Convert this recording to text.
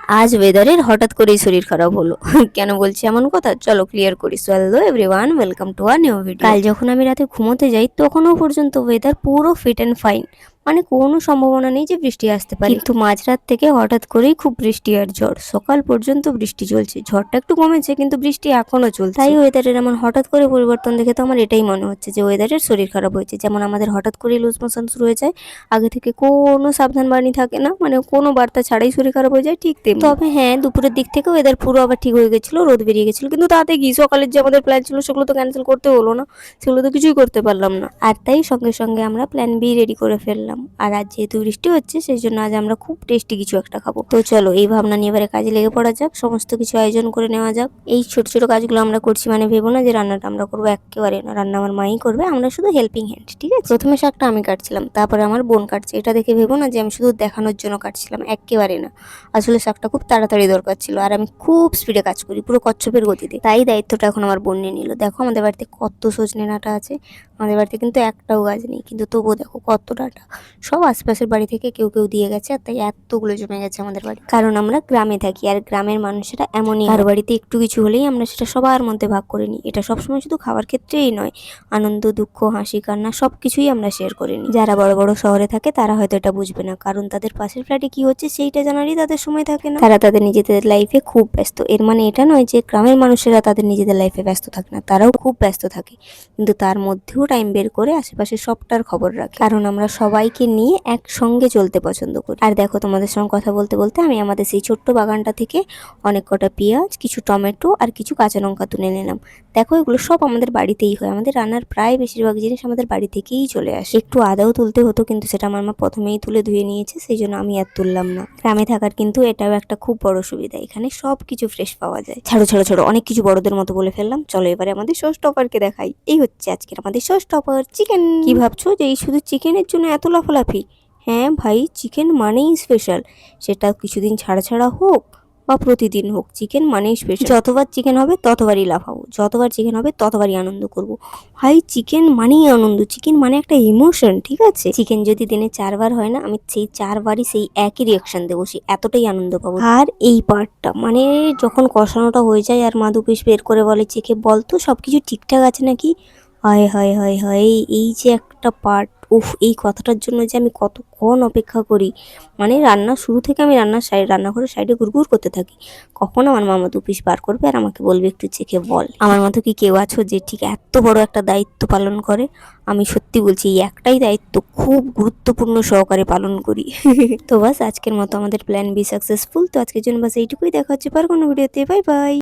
আজ ওয়েদারের হঠাৎ করেই শরীর খারাপ হলো। কেন বলছি এমন কথা, চলো ক্লিয়ার করি। So hello everyone, welcome to a new video. কাল যখন আমি রাতে ঘুমোতে যাই তখনও পর্যন্ত ওয়েদার পুরো ফিট অ্যান্ড ফাইন, মানে কোনো সম্ভাবনা নেই যে বৃষ্টি আসতে পারে। কিন্তু মাঝরাত থেকে হঠাৎ করেই খুব বৃষ্টি আর ঝড়, সকাল পর্যন্ত বৃষ্টি চলছে। ঝড়টা একটু কমেছে কিন্তু বৃষ্টি এখনো চলছে। তাই ওয়েদারের এমন হঠাৎ করে পরিবর্তন দেখে তো আমার এটাই মনে হচ্ছে যে ওয়েদারের শরীর খারাপ হয়েছে। যেমন আমাদের হঠাৎ করে লুজ মোশন শুরু হয়ে যায়, আগে থেকে কোনো সাবধান বাণী থাকে না, মানে কোনো বার্তা ছাড়াই শরীর খারাপ হয়ে যায়, ঠিক তেমনি। তবে হ্যাঁ, দুপুরের দিক থেকে ওয়েদার পুরো আবার ঠিক হয়ে গেছিল, রোদ বেরিয়ে গেছিল। কিন্তু তাতে কি, সকালের যে আমাদের প্ল্যান ছিল সেগুলো তো ক্যান্সেল করতে হলো না, সেগুলো তো কিছুই করতে পারলাম না। আর তাই সঙ্গে সঙ্গে আমরা প্ল্যান বি রেডি করে ফেললাম। আর আজ যেহেতু বৃষ্টি হচ্ছে সেই জন্য আজ আমরা খুব টেস্টি কিছু একটা খাবো। তো চলো এই ভাবনা নিয়ে এবারে কাজে লেগে পড়া যাক, সমস্ত কিছু আয়োজন করে নেওয়া যাক। এই ছোট ছোট কাজগুলো আমরা করছি মানে ভেবো না যে রান্নাটা আমরা করবো, একেবারে না। রান্না আমার মাই করবে, আমরা শুধু হেল্পিং হ্যান্ড, ঠিক আছে। প্রথমে শাকটা আমি কাটছিলাম, তারপরে আমার বোন কাটছে। এটা দেখে ভেবো না যে আমি শুধু দেখানোর জন্য কাটছিলাম, একেবারে না। আসলে শাকটা খুব তাড়াতাড়ি দরকার ছিল, আর আমি খুব স্পিডে কাজ করি, পুরো কচ্ছপের গতিতে। তাই দায়িত্বটা এখন আমার বোন নিয়ে নিল। দেখো আমাদের বাড়িতে কত সজনে ডাঁটা আছে, আমাদের বাড়িতে কিন্তু একটাও গাছ নেই, কিন্তু তবুও দেখো কত ডাঁটা। সব আশপাশের বাড়ি থেকে কেউ কেউ দিয়ে গেছে, আর তাই এতগুলো জমে গেছে আমাদের বাড়ি। কারণ আমরা গ্রামে থাকি, আর গ্রামের মানুষেরা এমনই, কারো বাড়িতে একটু কিছু হলেই আমরা সেটা সবার মধ্যে ভাগ করে নিই। এটা সবসময় শুধু খাবার ক্ষেত্রেই নয়, আনন্দ দুঃখ হাসি কান্না সবকিছুই আমরা শেয়ার করে নিই। যারা বড় বড় শহরে থাকে তারা হয়তো এটা বুঝবে না, কারণ তাদের পাশের ফ্ল্যাটে কি হচ্ছে সেইটা জানারই তাদের সময় থাকে না। তারা তাদের নিজেদের লাইফে খুব ব্যস্ত। এর মানে এটা নয় যে গ্রামের মানুষেরা তাদের নিজেদের লাইফে ব্যস্ত থাকে না, তারাও খুব ব্যস্ত থাকে, কিন্তু তার মধ্যেও টাইম বের করে আশেপাশে সবটার খবর রাখে। কারণ আমরা সবাইকে নিয়ে একসঙ্গে চলতে পছন্দ করি। আর দেখো তোমাদের সঙ্গে কথা বলতে বলতে আমি আমাদের সেই ছোট্ট বাগানটা থেকে অনেক কটা পেঁয়াজ, কিছু টমেটো আর কিছু কাঁচা লঙ্কা তুলে নিলাম। দেখো এগুলো সব আমাদের বাড়িতেই হয়, আমাদের রান্নার প্রায় বেশিরভাগ জিনিস আমাদের বাড়ি থেকেই চলে আসে। একটু আদাও তুলতে হতো, কিন্তু সেটা আমার মা প্রথমেই তুলে ধুয়ে নিয়েছে, সেই জন্য আমি আর তুললাম না। গ্রামে থাকার কিন্তু এটাও একটা খুব বড় সুবিধা, এখানে সব কিছু ফ্রেশ পাওয়া যায়। ছাড়ো ছাড়ো ছাড়ো, অনেক কিছু বড়দের মতো বলে ফেললাম। চলো এবারে আমাদের শো স্টপারকে দেখাই। এই হচ্ছে আজকের আমাদের শো স্টপার, চিকেন। কি ভাবছো যে এই শুধু চিকেনের জন্য এত লাফালাফি? হ্যাঁ ভাই, চিকেন মানেই স্পেশাল, সেটা কিছুদিন ছাড়া ছাড়া হোক বা প্রতিদিন হোক, চিকেন মানেই স্পেশাল। যতবার চিকেন হবে ততবারই লাফাবো, যতবার চিকেন হবে ততবারই আনন্দ করব। ভাই চিকেন মানেই আনন্দ, চিকেন মানে একটা ইমোশন, ঠিক আছে। চিকেন যদি দিনে 4 বার হয় না, আমি সেই 4 বারই সেই একই রিয়াকশন দেবো, সেই এতটাই আনন্দ পাবো। আর এই পার্টটা মানে যখন কষানোটা হয়ে যায় আর মা 2 পিস বের করে বলে চেখে বল তো সবকিছু ঠিকঠাক আছে নাকি, হায় হায় হায় হায়, এই যে একটা পার্ট, উফ, এই কথাটার জন্য যে আমি কতক্ষণ অপেক্ষা করি। মানে রান্না শুরু থেকে আমি রান্নাঘরের সাইডে ঘুরঘুর করতে থাকি, কখন আমার মামা 2 পিস বার করবে আর আমাকে বলবে একটু চেখে বল। আমার মতো কি কেউ আছো যে ঠিক এত বড় একটা দায়িত্ব পালন করে? আমি সত্যি বলছি এই একটাই দায়িত্ব খুব গুরুত্বপূর্ণ সহকারে পালন করি। তো বাস আজকের মতো আমাদের প্ল্যান বি সাকসেসফুল। তো আজকের জন্য বাস এইটুকুই, দেখা হচ্ছে পর কোনো ভিডিওতে। Bye bye.